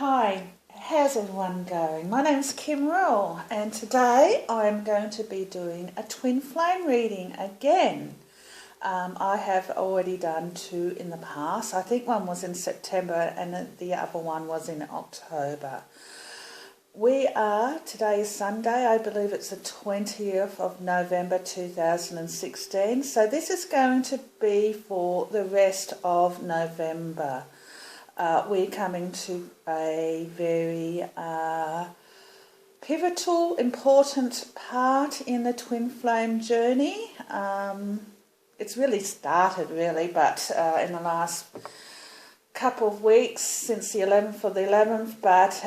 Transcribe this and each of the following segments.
Hi, how's everyone going? My name's Kim Rule, and today I'm going to be doing a twin flame reading again. I have already done two in the past. I think one was in September and the other one was in October. Today is Sunday, I believe it's the 20th of November 2016. So this is going to be for the rest of November. We're coming to a very pivotal, important part in the twin flame journey. It's really started, but in the last couple of weeks since the 11th of the 11th, but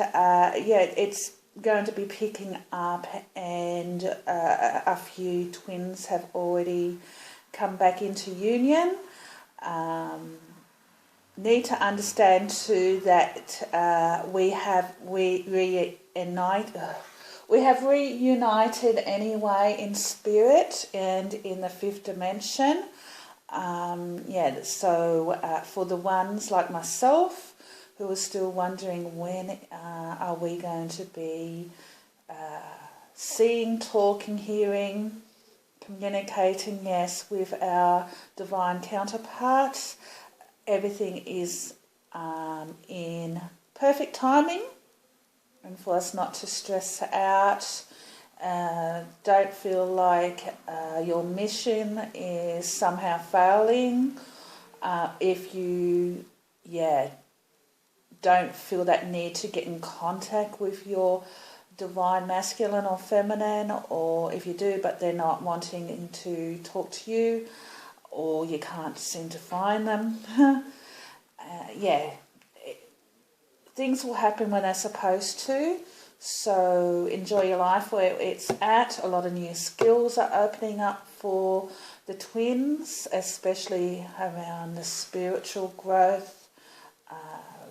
it's going to be picking up, and a few twins have already come back into union. Need to understand too that we have reunited anyway in spirit and in the fifth dimension. So for the ones like myself who are still wondering when are we going to be seeing, talking, hearing, communicating, yes, with our divine counterparts. Everything is in perfect timing, and for us not to stress out. Don't feel like your mission is somehow failing. If you don't feel that need to get in contact with your divine masculine or feminine, or if you do but they're not wanting to talk to you, or you can't seem to find them, things will happen when they're supposed to. So enjoy your life where it's at. A lot of new skills are opening up for the twins, especially around the spiritual growth,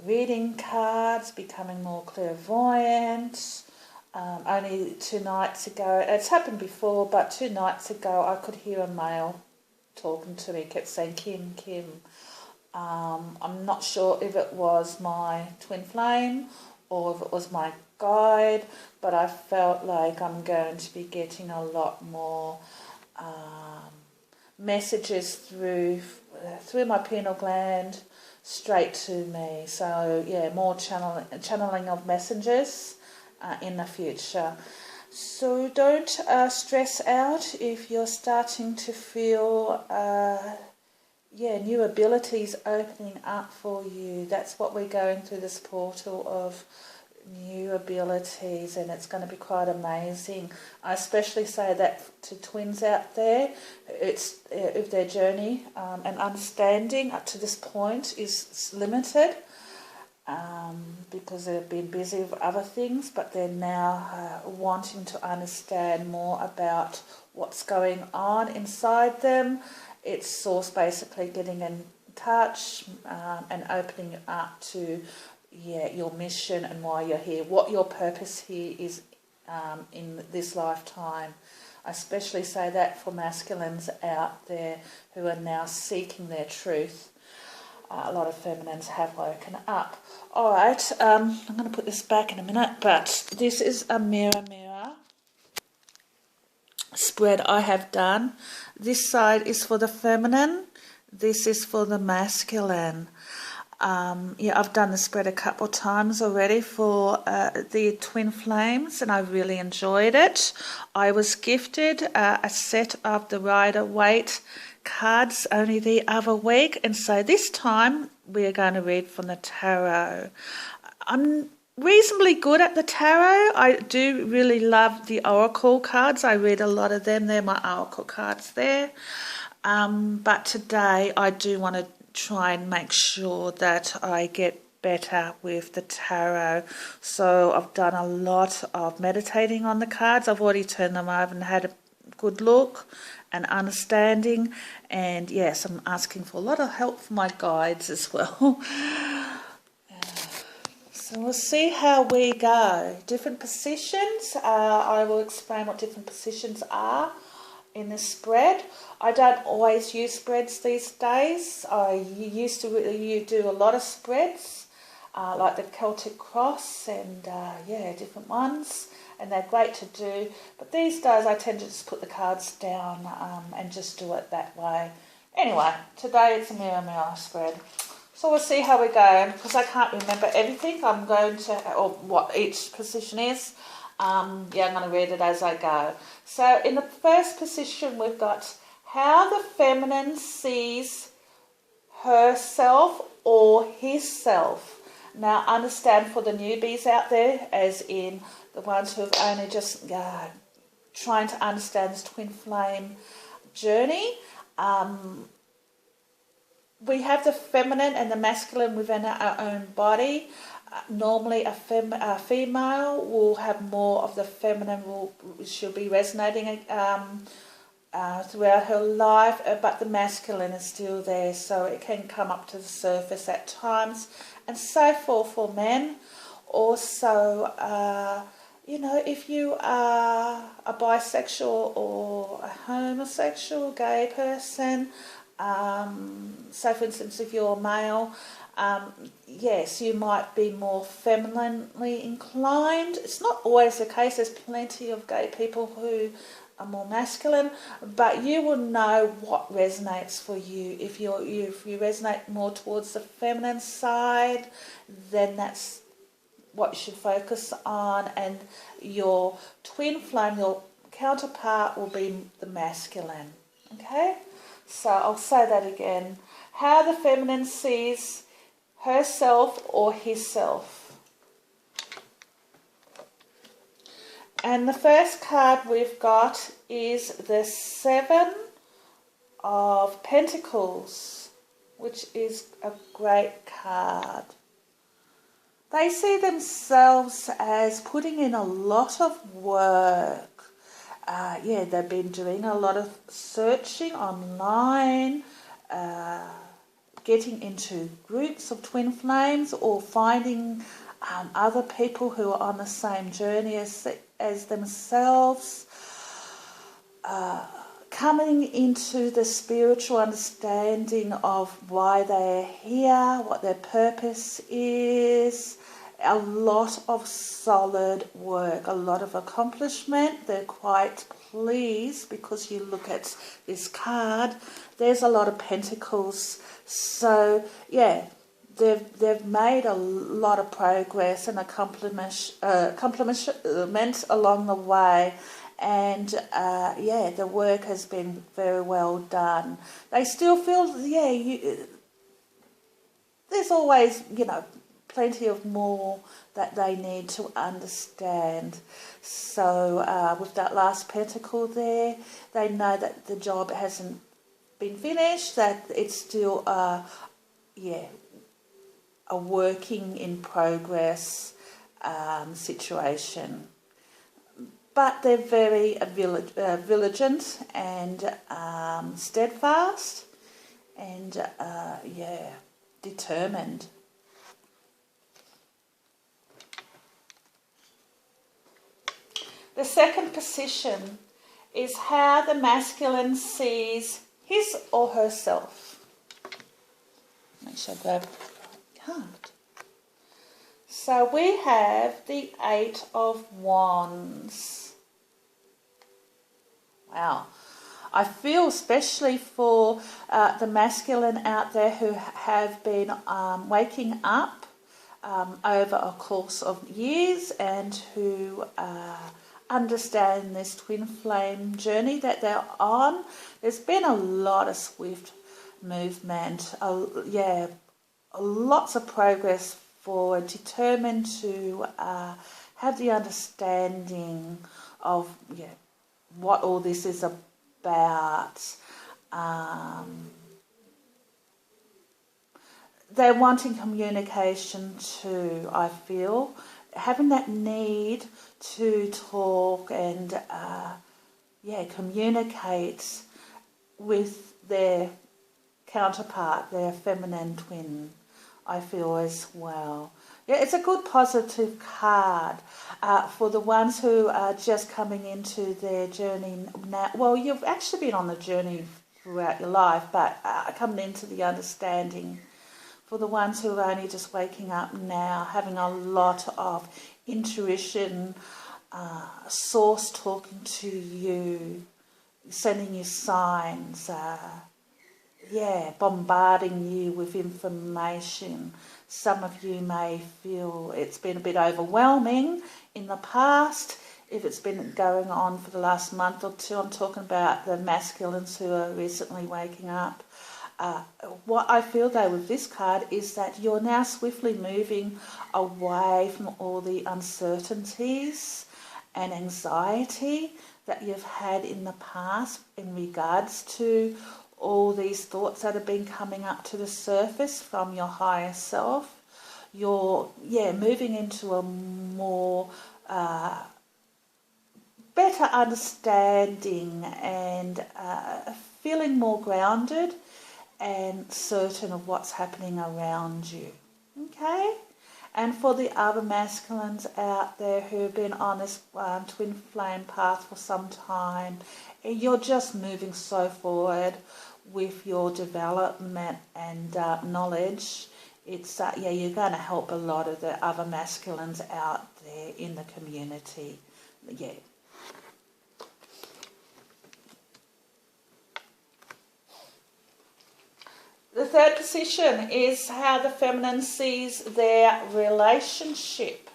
reading cards, becoming more clairvoyant. Only 2 nights ago, it's happened before, but 2 nights ago I could hear a male talking to me, kept saying Kim, Kim. I'm not sure if it was my twin flame or if it was my guide, but I felt like I'm going to be getting a lot more messages through my pineal gland straight to me. So more channeling of messages in the future. So don't stress out if you're starting to feel new abilities opening up for you. That's what we're going through, this portal of new abilities, and it's going to be quite amazing. I especially say that to twins out there. It's if their journey and understanding up to this point is limited. Because they've been busy with other things, but they're now wanting to understand more about what's going on inside them. It's Source basically getting in touch and opening up to your mission and why you're here, what your purpose here is in this lifetime. I especially say that for masculines out there who are now seeking their truth. A lot of feminines have woken up. Alright, I'm going to put this back in a minute, but this is a mirror spread I have done. This side is for the feminine, this is for the masculine. I've done the spread a couple of times already for the twin flames, and I really enjoyed it. I was gifted a set of the Rider Waite cards only the other week, and so this time we are going to read from the tarot. I'm reasonably good at the tarot. I do really love the oracle cards. I read a lot of them. They're my oracle cards there. But today I do want to try and make sure that I get better with the tarot. So I've done a lot of meditating on the cards. I've already turned them over and had a good look and understanding, and yes, I'm asking for a lot of help from my guides as well. So we'll see how we go. Different positions. I will explain what different positions are in this spread. I don't always use spreads these days. I used to really do a lot of spreads. like the Celtic Cross and different ones, and they're great to do. But these days I tend to just put the cards down and just do it that way. Anyway, today it's a mirror spread. So we'll see how we go. Because I can't remember everything, I'm going to, or what each position is. I'm going to read it as I go. So in the first position we've got how the feminine sees herself or himself. Now understand for the newbies out there, as in the ones who have only just trying to understand this twin flame journey, we have the feminine and the masculine within our own body. Normally a female will have more of the feminine, she'll be resonating throughout her life, but the masculine is still there, so it can come up to the surface at times. And so for men. Also, if you are a bisexual or a homosexual, gay person, so for instance, if you're a male, yes, you might be more femininely inclined. It's not always the case. There's plenty of gay people who are more masculine, but you will know what resonates for you. If you resonate more towards the feminine side, then that's what you should focus on, and your twin flame, your counterpart, will be the masculine. Okay, so I'll say that again. How the feminine sees herself or himself. And the first card we've got is the Seven of Pentacles, which is a great card. They see themselves as putting in a lot of work. They've been doing a lot of searching online, getting into groups of twin flames, or finding other people who are on the same journey as themselves, coming into the spiritual understanding of why they're here, what their purpose is. A lot of solid work, a lot of accomplishment. They're quite pleased because you look at this card, there's a lot of pentacles. So they've made a lot of progress and accomplishment along the way, and the work has been very well done. They still feel there's always plenty of more that they need to understand. So with that last pentacle there, they know that the job hasn't been finished, that it's still a working in progress situation. But they're very vigilant and steadfast and determined. The second position is how the masculine sees his or herself. Make sure I grab the card. So we have the Eight of Wands. Wow. I feel especially for the masculine out there who have been waking up over a course of years and who understand this twin flame journey that they're on. There's been a lot of swift movement, lots of progress forward, determined to have the understanding of what all this is about. They're wanting communication too, I feel. Having that need to talk and communicate with their counterpart, their feminine twin, I feel as well. Yeah, it's a good positive card for the ones who are just coming into their journey now. Well, you've actually been on the journey throughout your life, but coming into the understanding for the ones who are only just waking up now, having a lot of intuition, source talking to you, sending you signs, bombarding you with information. Some of you may feel it's been a bit overwhelming in the past. If it's been going on for the last month or two, I'm talking about the masculines who are recently waking up. What I feel though with this card is that you're now swiftly moving away from all the uncertainties and anxiety that you've had in the past in regards to all these thoughts that have been coming up to the surface from your higher self. You're moving into a more better understanding and feeling more grounded and certain of what's happening around you. Okay? And for the other masculines out there who have been on this twin flame path for some time, you're just moving so forward with your development and knowledge. It's you're going to help a lot of the other masculines out there in the community. Yeah. The third position is how the feminine sees their relationship.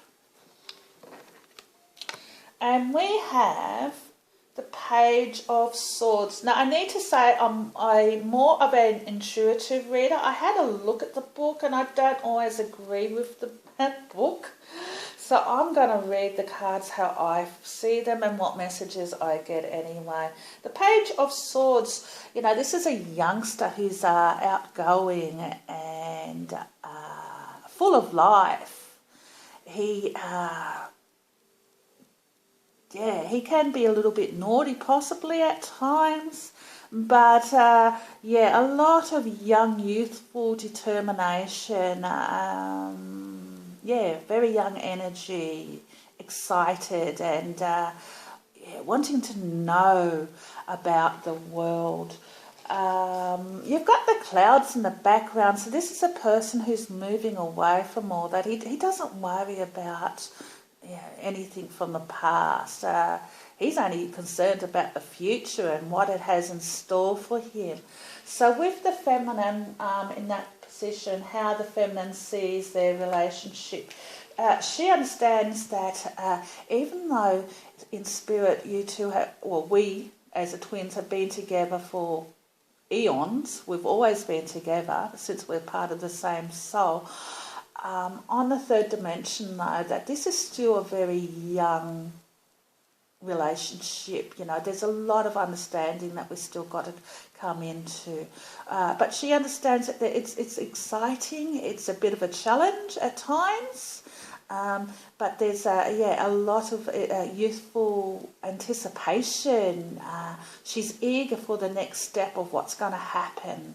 And we have the Page of Swords. Now, I need to say I'm more of an intuitive reader. I had a look at the book and I don't always agree with the book. So I'm going to read the cards how I see them and what messages I get anyway. The Page of Swords, this is a youngster who's outgoing and full of life. He can be a little bit naughty possibly at times, but a lot of young, youthful determination, very young energy, excited and wanting to know about the world. You've got the clouds in the background, so this is a person who's moving away from all that. He doesn't worry about anything from the past. He's only concerned about the future and what it has in store for him. So with the feminine in that position, how the feminine sees their relationship, she understands that even though in spirit you two have, we as the twins have been together for eons, we've always been together since we're part of the same soul. On the third dimension, though, that this is still a very young relationship. There's a lot of understanding that we've still got to come into. But she understands that it's exciting. It's a bit of a challenge at times. But there's a lot of youthful anticipation. She's eager for the next step of what's going to happen.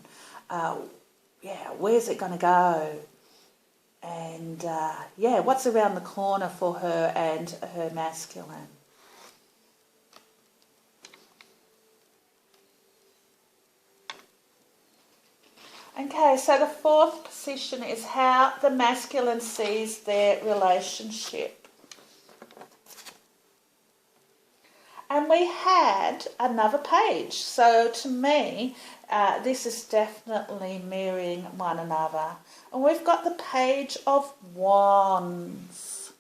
Where's it going to go? And what's around the corner for her and her masculine. Okay, so the fourth position is how the masculine sees their relationship. And we had another page. So to me, this is definitely mirroring one another. And we've got the Page of Wands.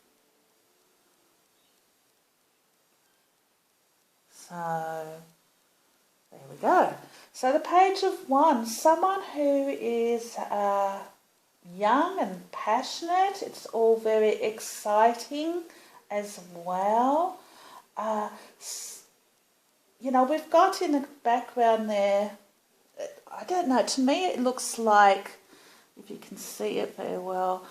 So there we go. So the Page of Wands, someone who is young and passionate. It's all very exciting as well. We've got in the background there, I don't know, to me it looks like, if you can see it very well,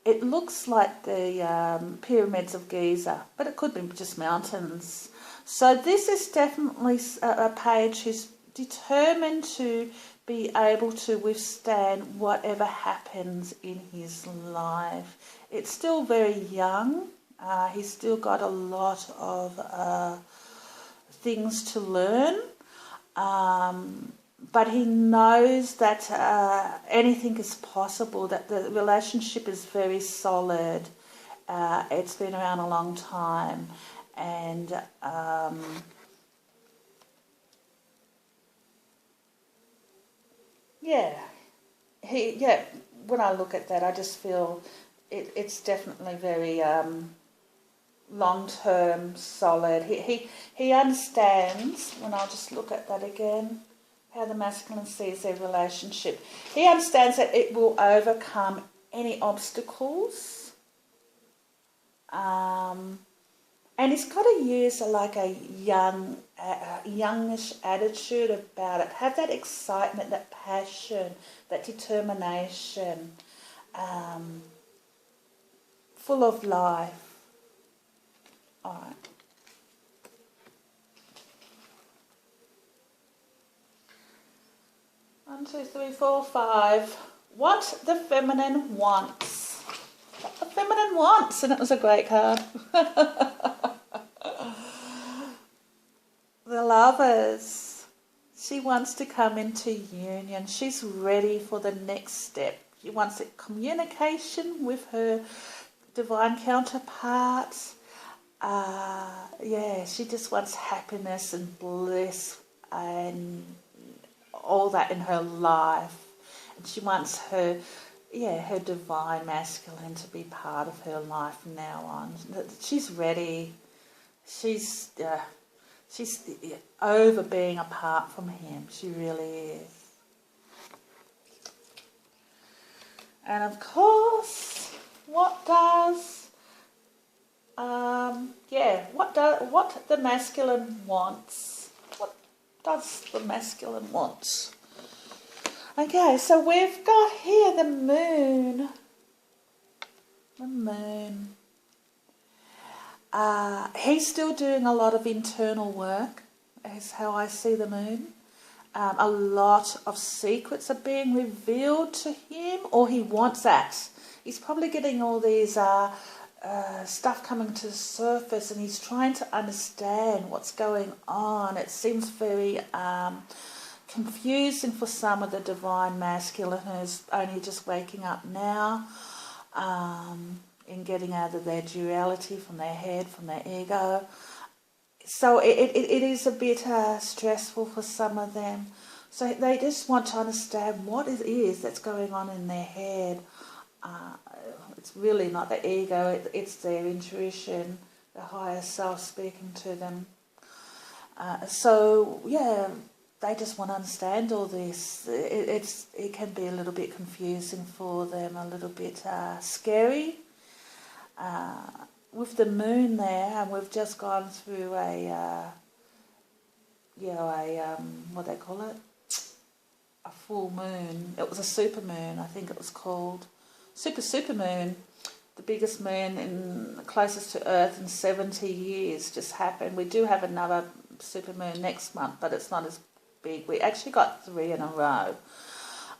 it looks like the pyramids of Giza, but it could be just mountains. So this is definitely a page who's determined to be able to withstand whatever happens in his life. It's still very young. He's still got a lot of things to learn. but he knows that anything is possible, that the relationship is very solid. It's been around a long time, and yeah, when I look at that, I just feel it's definitely very long-term, solid. He understands, when I'll just look at that again, how the masculine sees their relationship. He understands that it will overcome any obstacles. And he's got to use like a youngish attitude about it. Have that excitement, that passion, that determination, full of life. All right. One, two, three, four, five. What the feminine wants. What the feminine wants. And it was a great card. The Lovers. She wants to come into union. She's ready for the next step. She wants communication with her divine counterpart. She just wants happiness and bliss and all that in her life. And she wants her divine masculine to be part of her life from now on. She's ready. She's over being apart from him. She really is. And of course, what the masculine wants. What does the masculine want? Okay, so we've got here the moon. The moon. He's still doing a lot of internal work, is how I see the moon. A lot of secrets are being revealed to him, or he wants that. He's probably getting all these stuff coming to the surface, and he's trying to understand what's going on. It seems very confusing for some of the divine masculine who's only just waking up now, in getting out of their duality, from their head, from their ego. So it is a bit stressful for some of them. So they just want to understand what it is that's going on in their head. It's really not the ego, it's their intuition, the higher self speaking to them. They just want to understand all this. It can be a little bit confusing for them, a little bit scary. With the moon there, and we've just gone through what they call it? A full moon. It was a super moon, I think it was called. Super moon. The biggest moon closest to Earth in 70 years just happened. We do have another super moon next month, but it's not as big. We actually got 3 in a row.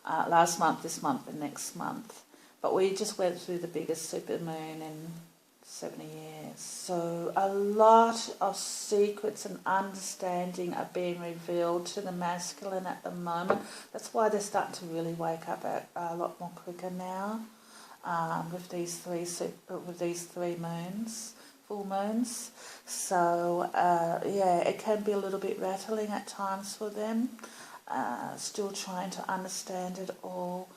Last month, this month, and next month. But we just went through the biggest super moon in 70 years. So a lot of secrets and understanding are being revealed to the masculine at the moment. That's why they're starting to really wake up a lot more quicker now, with these three moons, full moons. So it can be a little bit rattling at times for them. Still trying to understand it all.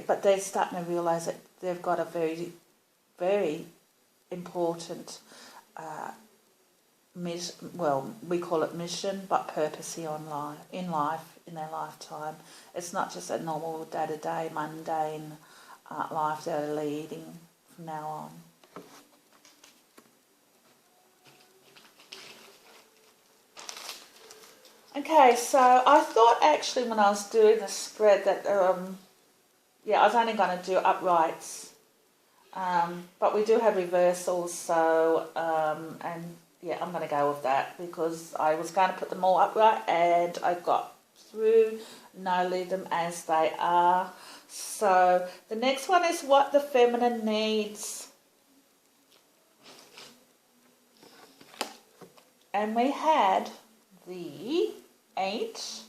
But they're starting to realise that they've got a very, very important we call it mission, but purpose here in their lifetime. It's not just a normal day-to-day, mundane life they're leading from now on. Okay, so I thought actually when I was doing the spread that, I was only going to do uprights. But we do have reversals, so, I'm going to go with that because I was going to put them all upright and I got through. No, leave them as they are. So the next one is what the feminine needs. And we had the 8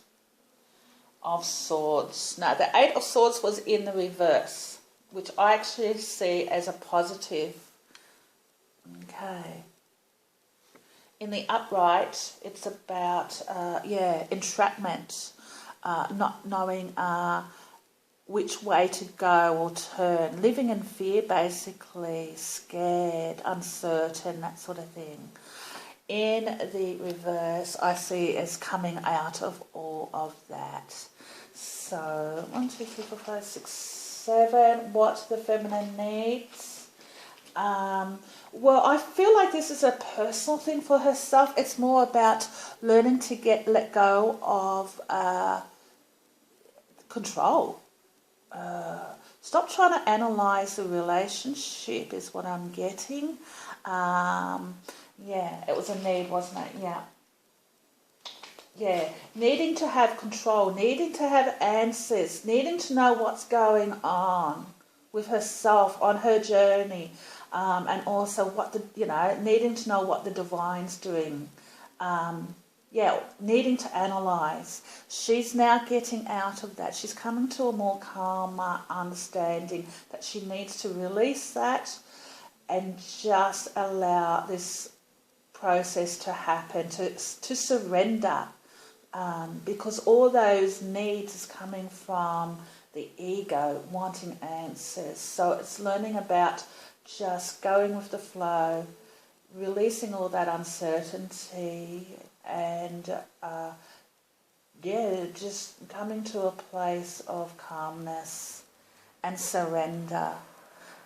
of Swords. No, the Eight of Swords was in the reverse, which I actually see as a positive. Okay. In the upright, it's about, entrapment, not knowing which way to go or turn, living in fear basically, scared, uncertain, that sort of thing. In the reverse, I see as coming out of all of that. So 1, 2, 3, 4, 5, 6, 7, what the feminine needs. Well, I feel like this is a personal thing for herself. It's more about learning to let go of control. Stop trying to analyse the relationship is what I'm getting. It was a need, wasn't it? Yeah, needing to have control, needing to have answers, needing to know what's going on with herself on her journey, and also needing to know what the Divine's doing. Needing to analyse. She's now getting out of that. She's coming to a more calmer understanding that she needs to release that and just allow this process to happen, to surrender, because all those needs is coming from the ego wanting answers. So it's learning about just going with the flow, releasing all that uncertainty, and just coming to a place of calmness and surrender.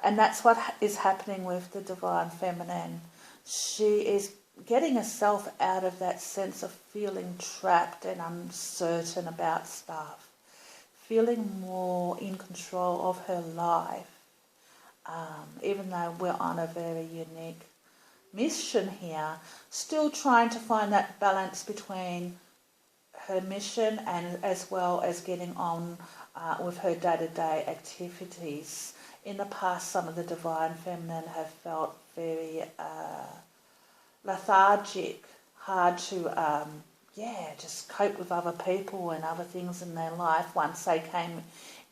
And that's what is happening with the Divine Feminine. She is getting herself out of that sense of feeling trapped and uncertain about stuff, feeling more in control of her life, even though we're on a very unique mission here, still trying to find that balance between her mission and as well as getting on with her day-to-day activities. In the past, some of the Divine Feminine have felt very lethargic, hard to just cope with other people and other things in their life once they came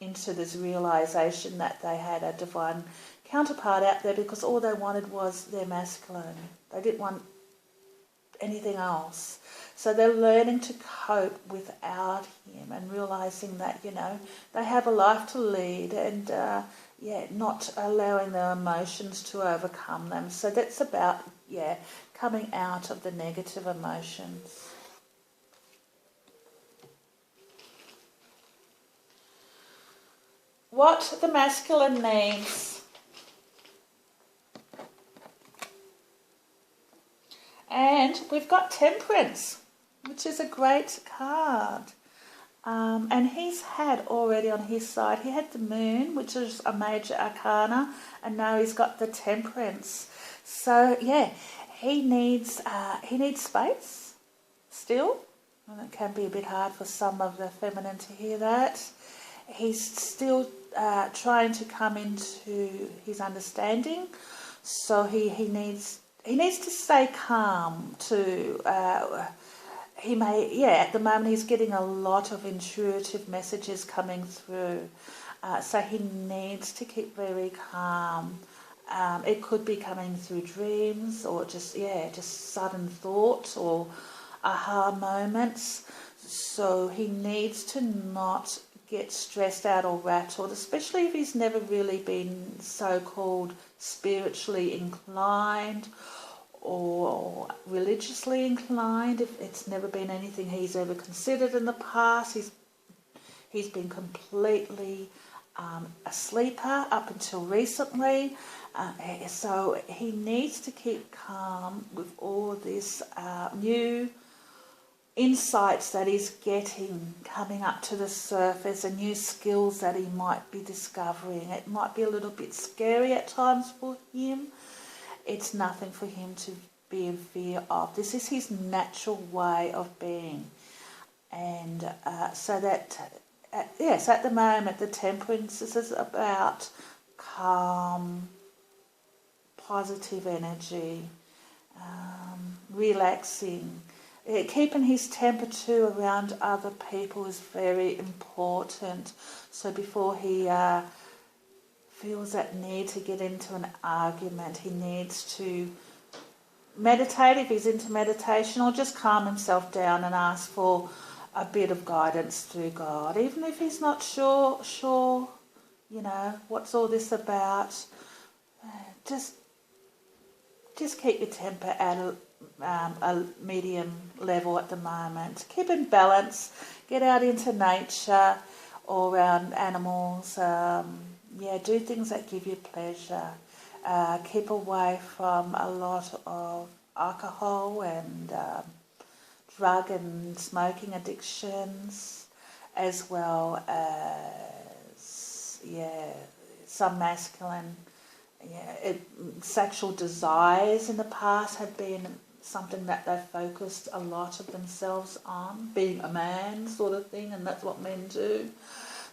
into this realisation that they had a divine counterpart out there, because all they wanted was their masculine. They didn't want anything else. So they're learning to cope without him and realising that, they have a life to lead and, not allowing their emotions to overcome them. So that's about, coming out of the negative emotions. What the masculine needs. And we've got Temperance, which is a great card. And he's had already on his side, he had the Moon, which is a major arcana, and now he's got the Temperance. So, he needs space still. And it can be a bit hard for some of the feminine to hear that. He's still trying to come into his understanding. So he needs to stay calm to... at the moment he's getting a lot of intuitive messages coming through. So he needs to keep very calm. It could be coming through dreams or just sudden thoughts or aha moments. So he needs to not get stressed out or rattled, especially if he's never really been so-called spiritually inclined or religiously inclined. If it's never been anything he's ever considered in the past, he's been completely a sleeper up until recently. So he needs to keep calm with all this new insights that he's getting coming up to the surface and new skills that he might be discovering. It might be a little bit scary at times for him. It's nothing for him to be in fear of. This is his natural way of being. And so at the moment, the Temperance is about calm, positive energy, relaxing, keeping his temper too around other people is very important. So before he feels that need to get into an argument, he needs to meditate if he's into meditation, or just calm himself down and ask for a bit of guidance through God. Even if he's not sure, what's all this about, just keep your temper at a medium level at the moment. Keep in balance. Get out into nature or around animals. Do things that give you pleasure. Keep away from a lot of alcohol and drug and smoking addictions, as well as some masculine sexual desires in the past have been something that they've focused a lot of themselves on, being a man sort of thing, and that's what men do.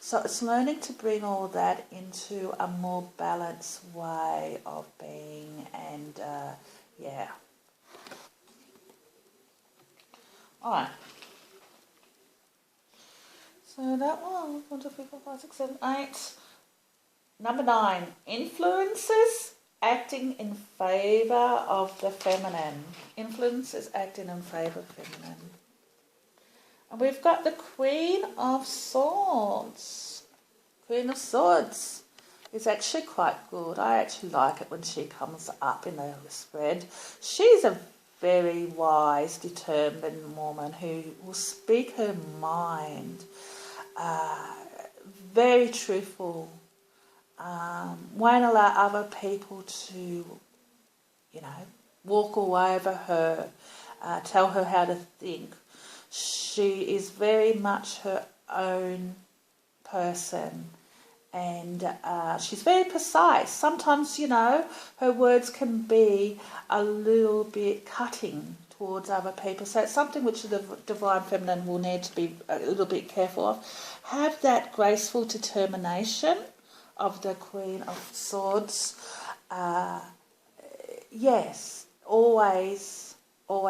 So it's learning to bring all that into a more balanced way of being, and Alright. So that was 1, 2, 3, 4, 5, 6, 7, 8. Number 9, influences acting in favour of the feminine. Influences acting in favour of feminine. And we've got the Queen of Swords. Queen of Swords is actually quite good. I actually like it when she comes up in the spread. She's a very wise, determined woman who will speak her mind. Very truthful. Won't allow other people to, walk all over her, tell her how to think. She is very much her own person, and she's very precise. Sometimes, her words can be a little bit cutting towards other people. So it's something which the Divine Feminine will need to be a little bit careful of. Have that graceful determination of the Queen of Swords. Yes, always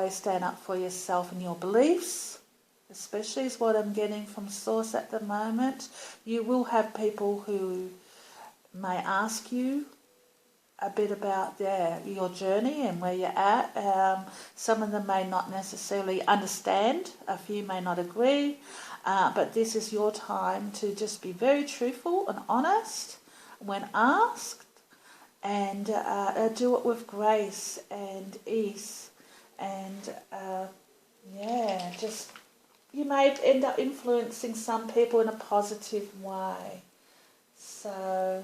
stand up for yourself and your beliefs, especially is what I'm getting from Source at the moment. You will have people who may ask you a bit about your journey and where you're at. Some of them may not necessarily understand, a few may not agree, but this is your time to just be very truthful and honest when asked, and do it with grace and ease, and you may end up influencing some people in a positive way. So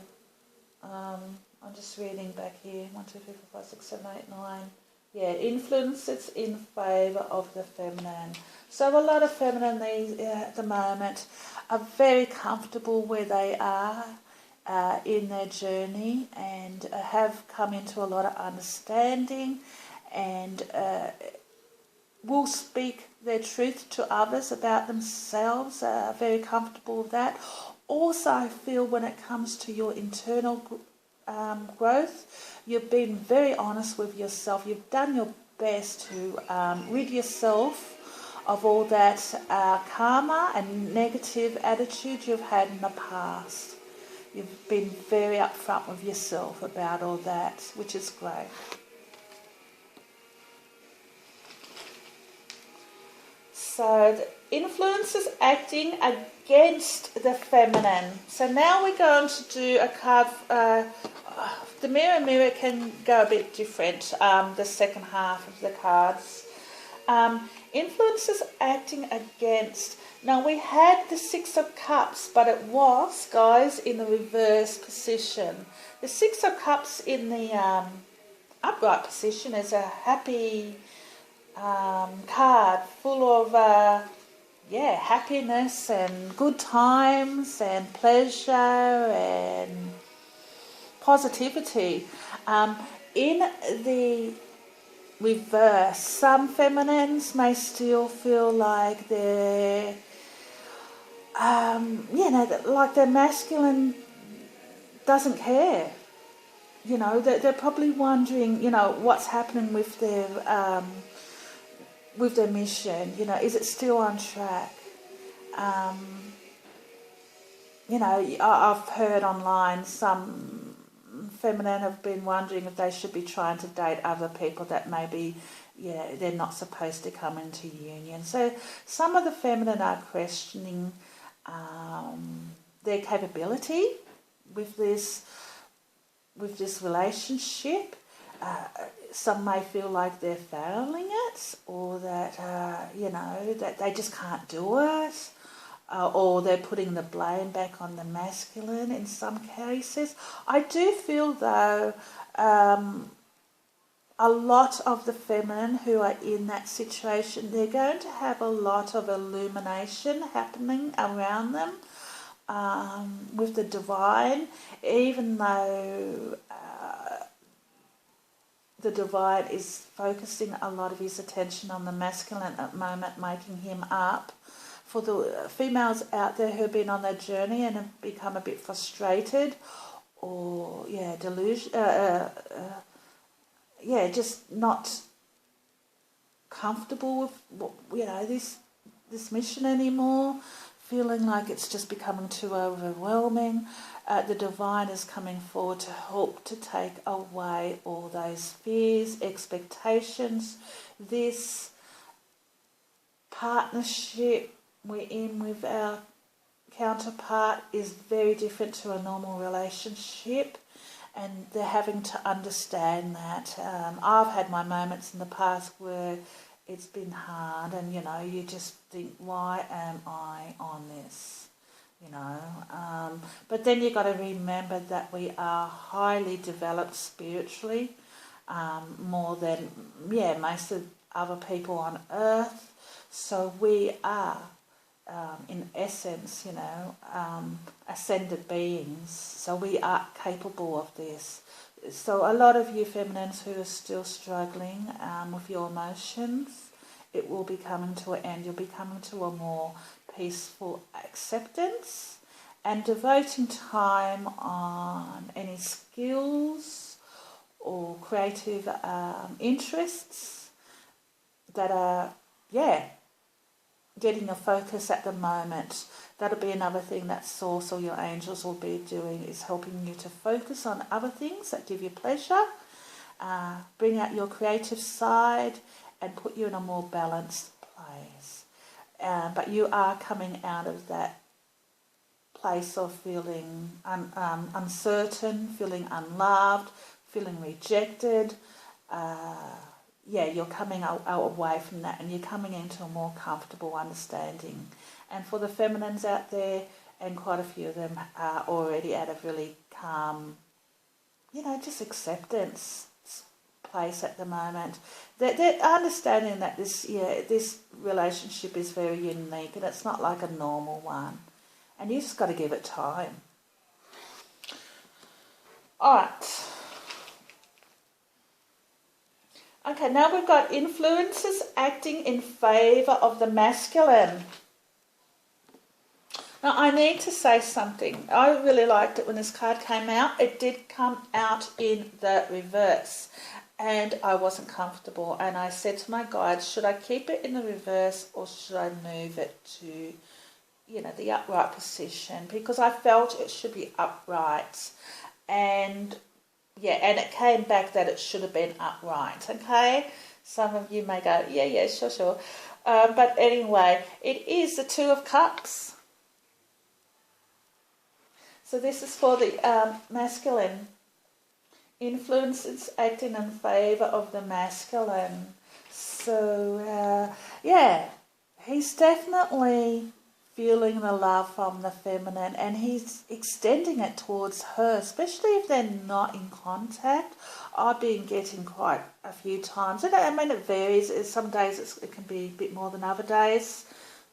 I'm just reading back here. 1, 2, 3, 4, 5, 6, 7, 8, 9. Yeah, influences in favour of the feminine. So a lot of feminine at the moment are very comfortable where they are in their journey, and have come into a lot of understanding, and will speak their truth to others about themselves, very comfortable with that. Also, I feel when it comes to your internal growth, you've been very honest with yourself. You've done your best to rid yourself of all that karma and negative attitude you've had in the past. You've been very upfront with yourself about all that, which is great. So the influences acting against the feminine. So now we're going to do a card. The mirror can go a bit different, the second half of the cards. Influences acting against. Now we had the 6 of Cups, but it was, guys, in the reverse position. The 6 of Cups in the upright position is a happy card full of happiness and good times and pleasure and positivity. In the reverse, some feminines may still feel like they're like their masculine doesn't care. They're probably wondering, what's happening with their with their mission, you know, is it still on track? You know, I've heard online some feminine have been wondering if they should be trying to date other people that maybe, yeah, they're not supposed to come into union. So some of the feminine are questioning their capability with this relationship. Some may feel like they're failing it, or that you know, that they just can't do it. Or they're putting the blame back on the masculine in some cases. I do feel, though, a lot of the feminine who are in that situation, they're going to have a lot of illumination happening around them with the divine, even though the divine is focusing a lot of his attention on the masculine at the moment, making him up. For the females out there who have been on their journey and have become a bit frustrated, or just not comfortable with this mission anymore, feeling like it's just becoming too overwhelming. The divine is coming forward to help to take away all those fears, expectations. This partnership we're in with our counterpart is very different to a normal relationship, and they're having to understand that. I've had my moments in the past where it's been hard, and you know, you just think, why am I on this? You know, but then you've got to remember that we are highly developed spiritually, more than most of other people on earth. So we are, in essence, you know, ascended beings. So we are capable of this. So a lot of you feminines who are still struggling with your emotions, it will be coming to an end. You'll be coming to a more peaceful acceptance and devoting time on any skills or creative interests that are, getting a focus at the moment. That'll be another thing that Source or your angels will be doing, is helping you to focus on other things that give you pleasure, bring out your creative side and put you in a more balanced place. But you are coming out of that place of feeling uncertain, feeling unloved, feeling rejected. You're coming away from that, and you're coming into a more comfortable understanding. And for the feminines out there, and quite a few of them are already at a really calm, just acceptance place at the moment. They're understanding that this relationship is very unique, and it's not like a normal one. And you just got to give it time. All right. Okay, now we've got influences acting in favour of the masculine. Now, I need to say something. I really liked it when this card came out. It did come out in the reverse, and I wasn't comfortable. And I said to my guides, should I keep it in the reverse or should I move it to, the upright position? Because I felt it should be upright. And it came back that it should have been upright, okay? Some of you may go, sure. But anyway, it is the Two of Cups. So this is for the masculine. Influences acting in favour of the masculine. So, he's definitely feeling the love from the feminine, and he's extending it towards her, especially if they're not in contact. I've been getting quite a few times. It varies. Some days it can be a bit more than other days,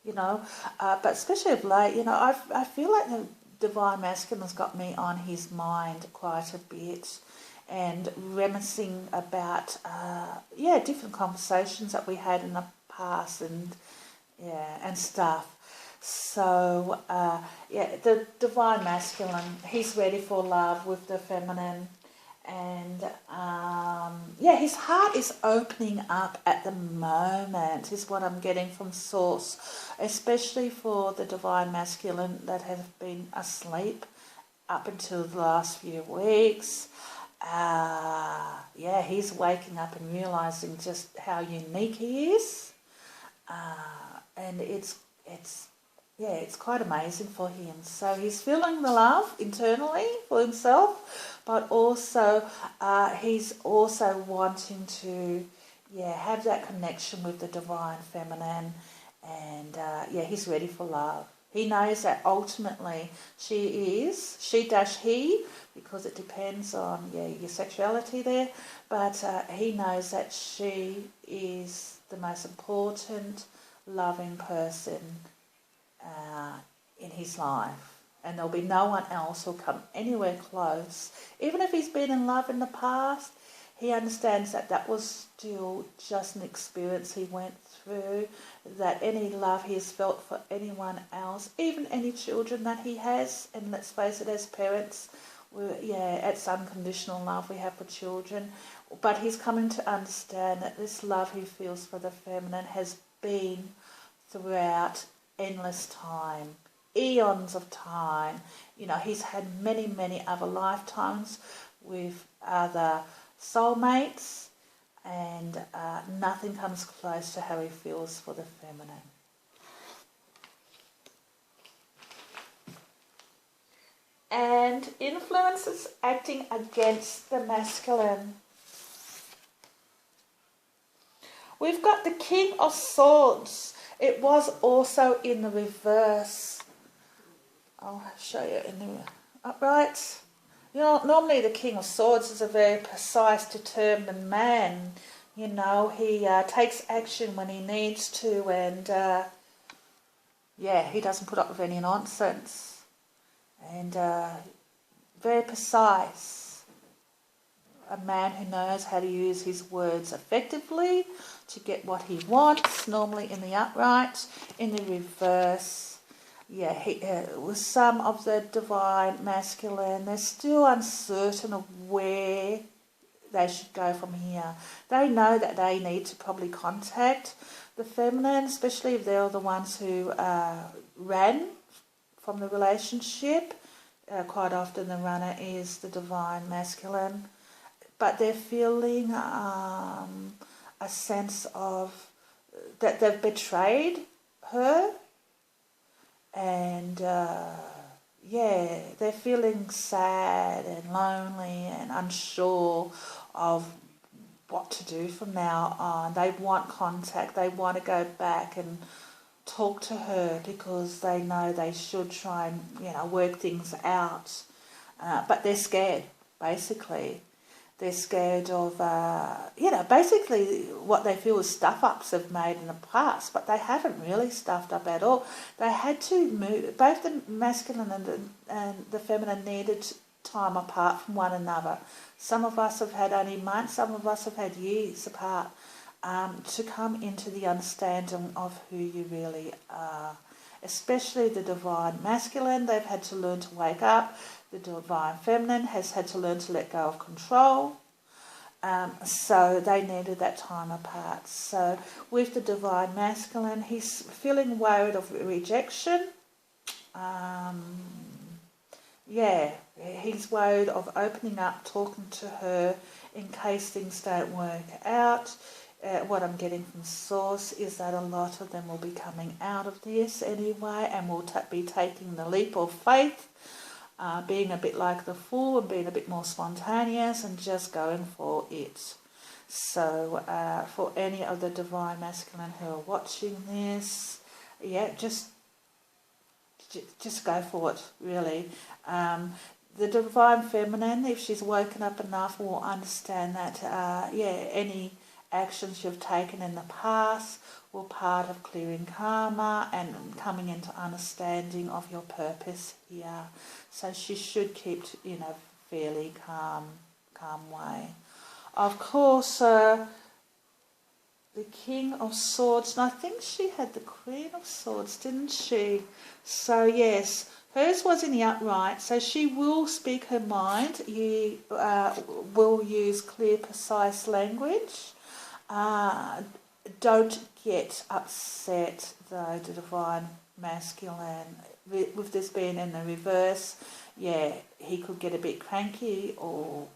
but especially of late, I feel like the divine masculine's got me on his mind quite a bit, and reminiscing about different conversations that we had in the past, and stuff. So the divine masculine, he's ready for love with the feminine, and yeah, his heart is opening up at the moment, is what I'm getting from Source, especially for the Divine Masculine that have been asleep up until the last few weeks. Yeah, he's waking up and realising just how unique he is. And it's quite amazing for him. So he's feeling the love internally for himself, but also he's also wanting to have that connection with the Divine Feminine, and he's ready for love. He knows that ultimately he, because it depends on your sexuality there, but he knows that she is the most important, loving person in his life, and there'll be no one else who'll come anywhere close. Even if he's been in love in the past, he understands that that was still just an experience he went through, that any love he has felt for anyone else, even any children that he has, and let's face it, as parents, it's unconditional love we have for children, but he's coming to understand that this love he feels for the feminine has been throughout endless time, eons of time. He's had many, many other lifetimes with other soulmates, and nothing comes close to how he feels for the feminine. And influences acting against the masculine. We've got the King of Swords. It was also in the reverse. I'll show you in the upright. Normally the King of Swords is a very precise, determined man. He takes action when he needs to, and he doesn't put up with any nonsense. And very precise. A man who knows how to use his words effectively to get what he wants, normally in the upright. In the reverse, with some of the Divine Masculine, they're still uncertain of where they should go from here. They know that they need to probably contact the feminine, especially if they're the ones who ran from the relationship. Quite often the runner is the Divine Masculine, but they're feeling a sense of that they've betrayed her, and they're feeling sad and lonely and unsure of what to do from now on. They want contact. They want to go back and talk to her because they know they should try and work things out, but they're scared. Basically, they're scared of basically what they feel is stuff-ups they've made in the past, but they haven't really stuffed up at all. They had to move. Both the masculine and the feminine needed time apart from one another. Some of us have had only months. Some of us have had years apart. To come into the understanding of who you really are. Especially the Divine Masculine, they've had to learn to wake up. The Divine Feminine has had to learn to let go of control. So they needed that time apart. So with the Divine Masculine, he's feeling worried of rejection. He's worried of opening up, talking to her in case things don't work out. What I'm getting from Source is that a lot of them will be coming out of this anyway, and will be taking the leap of faith, being a bit like the Fool and being a bit more spontaneous and just going for it. So for any of the Divine Masculine who are watching this, just go for it, really. The Divine Feminine, if she's woken up enough, will understand that, any actions you've taken in the past were part of clearing karma and coming into understanding of your purpose here. So she should keep in a fairly calm way. Of course, the King of Swords, and I think she had the Queen of Swords, didn't she? So yes, Hers was in the upright, so she will speak her mind. You will use clear, precise language. Don't get upset, though, the divine masculine. With this being in the reverse, yeah, he could get a bit cranky or,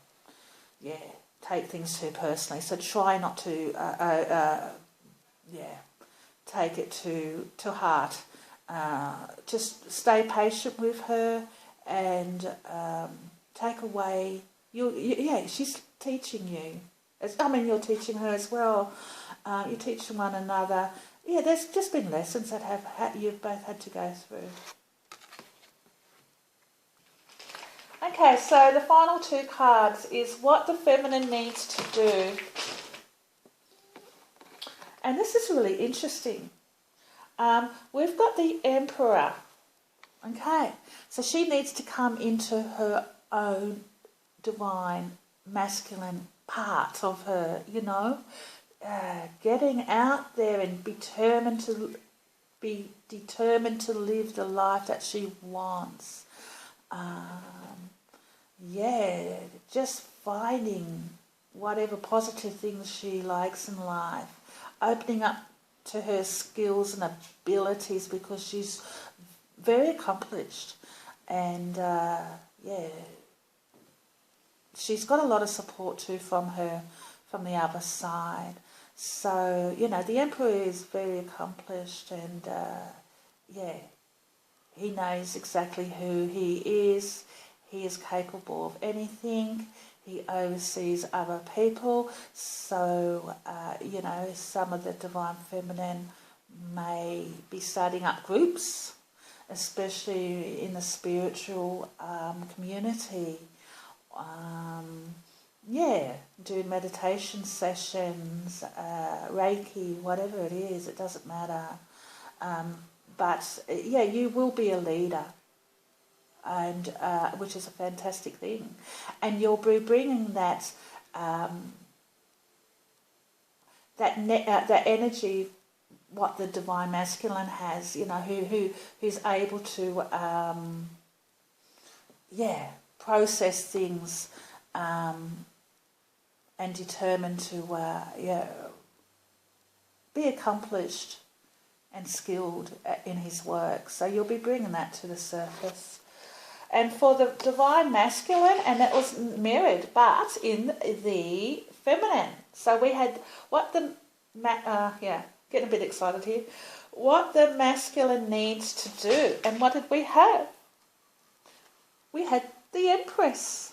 yeah, take things too personally. So try not to, take it to heart. Just stay patient with her and take away. She's teaching you. You're teaching her as well. You're teaching one another. Yeah, there's just been lessons that you've both had to go through. Okay, so the final two cards is what the feminine needs to do. And this is really interesting. We've got the Emperor. Okay, so she needs to come into her own divine masculine part of her, getting out there and be determined to live the life that she wants. Just finding whatever positive things she likes in life, opening up to her skills and abilities because she's very accomplished and she's got a lot of support too from the other side. So, the Emperor is very accomplished and he knows exactly who he is. He is capable of anything. He oversees other people. So, some of the divine feminine may be starting up groups, especially in the spiritual community. Doing meditation sessions, Reiki, whatever it is, it doesn't matter. But you will be a leader, and which is a fantastic thing. And you'll be bringing that that energy, what the divine masculine has, who's able to process things and determined to be accomplished and skilled in his work. So you'll be bringing that to the surface. And for the divine masculine, and that was mirrored, but in the feminine. So we had getting a bit excited here. What the masculine needs to do. And what did we have? We had the Empress.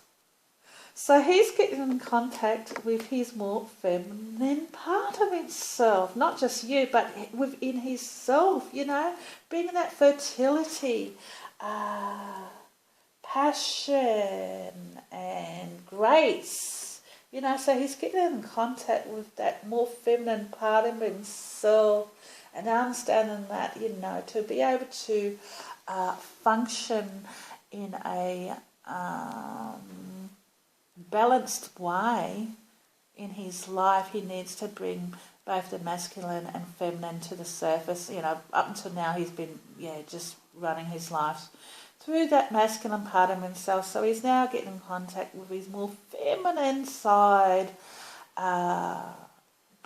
So he's getting in contact with his more feminine part of himself. Not just you, but within himself, bringing that fertility, passion and grace. So he's getting in contact with that more feminine part of himself and understanding that, to be able to function in a balanced way in his life, he needs to bring both the masculine and feminine to the surface. Up until now he's been just running his life through that masculine part of himself. So he's now getting in contact with his more feminine side,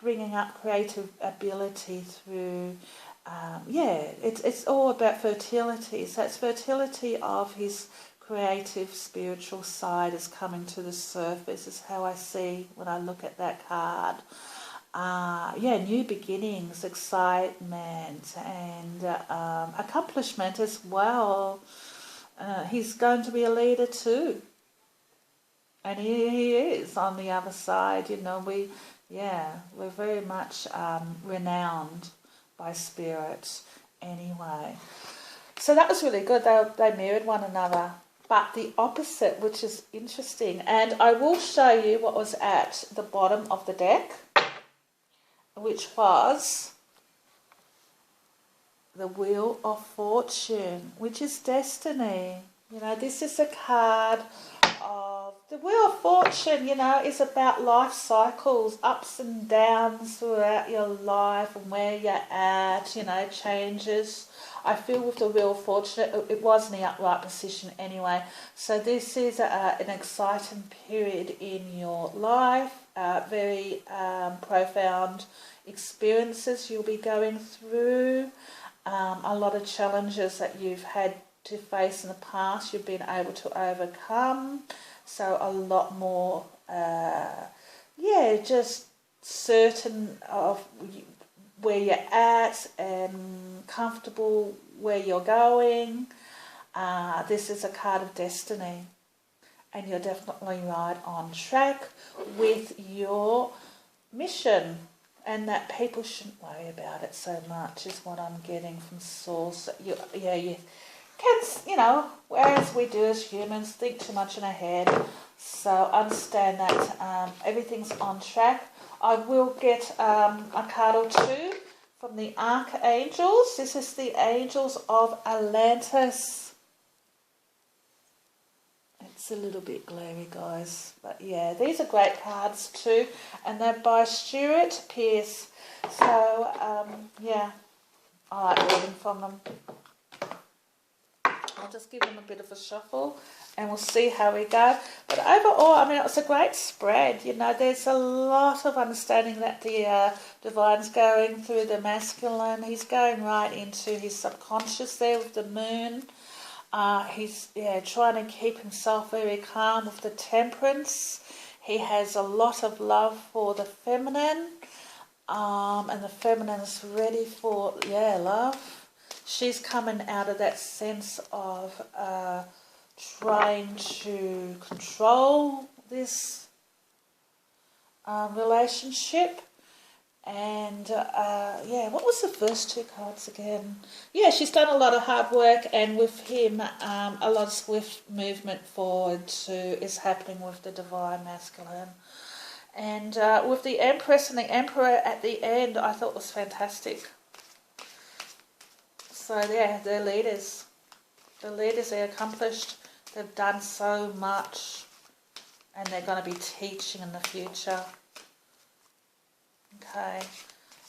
bringing up creative ability through, it's all about fertility. So it's fertility of his creative spiritual side is coming to the surface, is how I see when I look at that card. New beginnings, excitement and accomplishment as well. He's going to be a leader too. And he is on the other side. We're very much renowned by spirit anyway. So that was really good. They mirrored one another. But the opposite, which is interesting, and I will show you what was at the bottom of the deck, which was the Wheel of Fortune, which is destiny. This is a card of the Wheel of Fortune, is about life cycles, ups and downs throughout your life and where you're at, changes. I feel with the Wheel of Fortune, it was in the upright position anyway. So this is an exciting period in your life, very profound experiences you'll be going through, a lot of challenges that you've had to face in the past you've been able to overcome. So a lot more, just certain of where you're at and comfortable where you're going. This is a card of destiny, and you're definitely right on track with your mission, and that people shouldn't worry about it so much is what I'm getting from Source. You can, whereas we do as humans think too much in our head, so understand that everything's on track. I will get a card or two from the Archangels. This is the Angels of Atlantis. It's a little bit glary, guys, but yeah, these are great cards too, and they're by Stuart Pearce. So I like reading from them. I'll just give them a bit of a shuffle and we'll see how we go. But overall, I mean, it's a great spread. There's a lot of understanding that the Divine's going through the masculine. He's going right into his subconscious there with the moon. He's trying to keep himself very calm with the Temperance. He has a lot of love for the feminine, and the feminine's ready for love. She's coming out of that sense of trying to control this relationship. And what was the first two cards again? Yeah, she's done a lot of hard work, and with him, a lot of swift movement forward too is happening with the Divine Masculine. And with the Empress and the Emperor at the end, I thought was fantastic. So yeah, they're leaders. The leaders, they're accomplished. They've done so much, and they're going to be teaching in the future.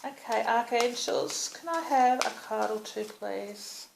Okay, Archangels, can I have a card or two, please?